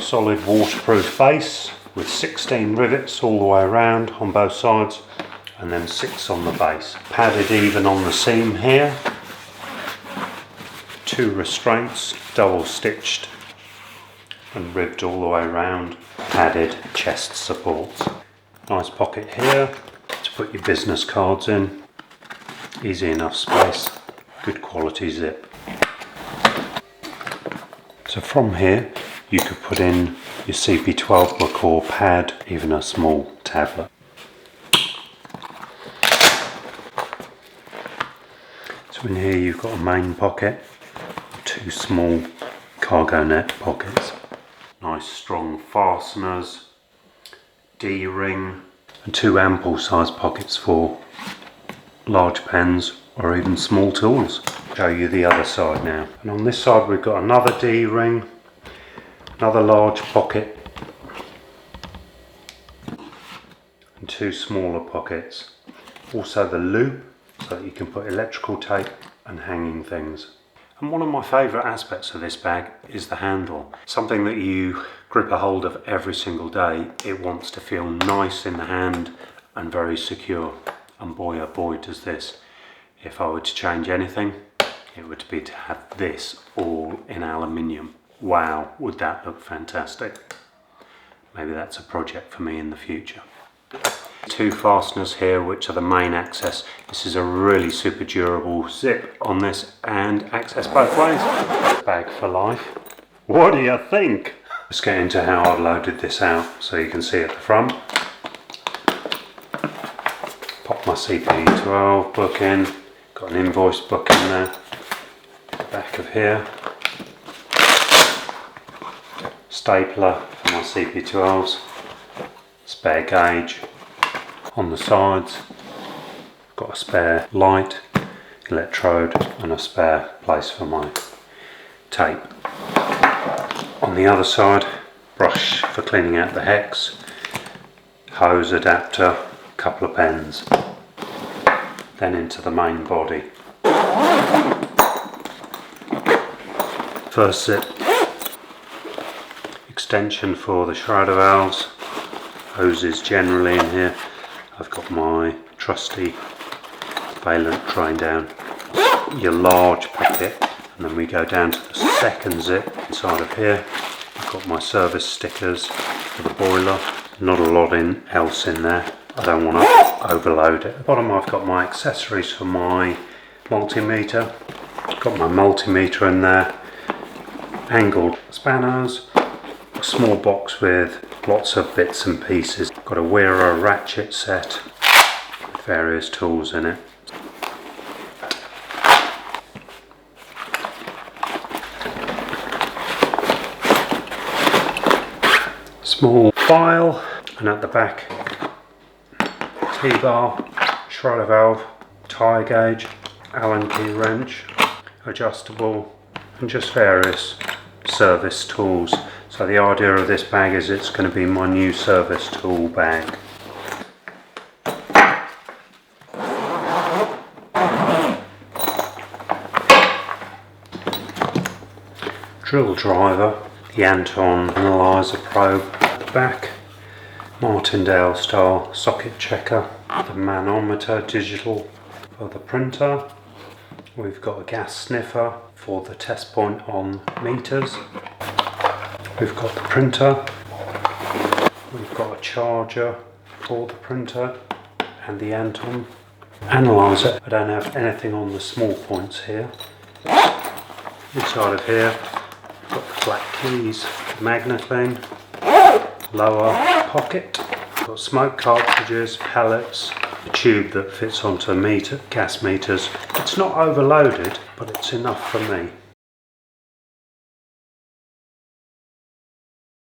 solid waterproof base with 16 rivets all the way around on both sides, and then 6 on the base. Padded even on the seam here. 2 restraints, double stitched and ribbed all the way around. Padded chest supports. Nice pocket here to put your business cards in. Easy enough space. Good quality zip. So from here you could put in your CP12 book or pad, even a small tablet. So in here you've got a main pocket, 2 small cargo net pockets. Nice strong fasteners, D-ring, and 2 ample size pockets for large pens or even small tools. I'll show you the other side now. And on this side we've got another D-ring, another large pocket, and 2 smaller pockets. Also the loop, so that you can put electrical tape and hanging things. And one of my favourite aspects of this bag is the handle. Something that you grip a hold of every single day. It wants to feel nice in the hand and very secure. And boy oh boy does this. If I were to change anything, it would be to have this all in aluminium. Wow, would that look fantastic. Maybe that's a project for me in the future. 2 fasteners here, which are the main access. This is a really super durable zip on this and access both ways. Bag for life. What do you think? Let's get into how I've loaded this out so you can see at the front. Pop my CP12 book in. Got an invoice book in there. Back of here. Stapler for my CP12s. Spare gauge. On the sides, got a spare light, electrode and a spare place for my tape. On the other side, brush for cleaning out the hex, hose adapter, couple of pens. Then into the main body. First zip, extension for the shrouder valves, hoses generally in here. I've got my trusty valent tray down, your large packet, and then we go down to the second zip inside of here. I've got my service stickers for the boiler, not a lot else in there. I don't want to overload it. At the bottom I've got my accessories for my multimeter. Got my multimeter in there, angled spanners, a small box with lots of bits and pieces. Got a Wera ratchet set with various tools in it. Small file, and at the back T-bar, shrouder valve, tyre gauge, Allen key wrench, adjustable, and just various service tools. So the idea of this bag is it's going to be my new service tool bag. Drill driver, the Anton analyzer probe at the back, Martindale style socket checker, the manometer digital for the printer. We've got a gas sniffer for the test point on meters. We've got the printer, we've got a charger for the printer and the Anton analyzer. I don't have anything on the small points here. Inside of here, I've got the black keys, the magnet-line, lower pocket, got smoke cartridges, pellets, a tube that fits onto gas meters. It's not overloaded, but it's enough for me.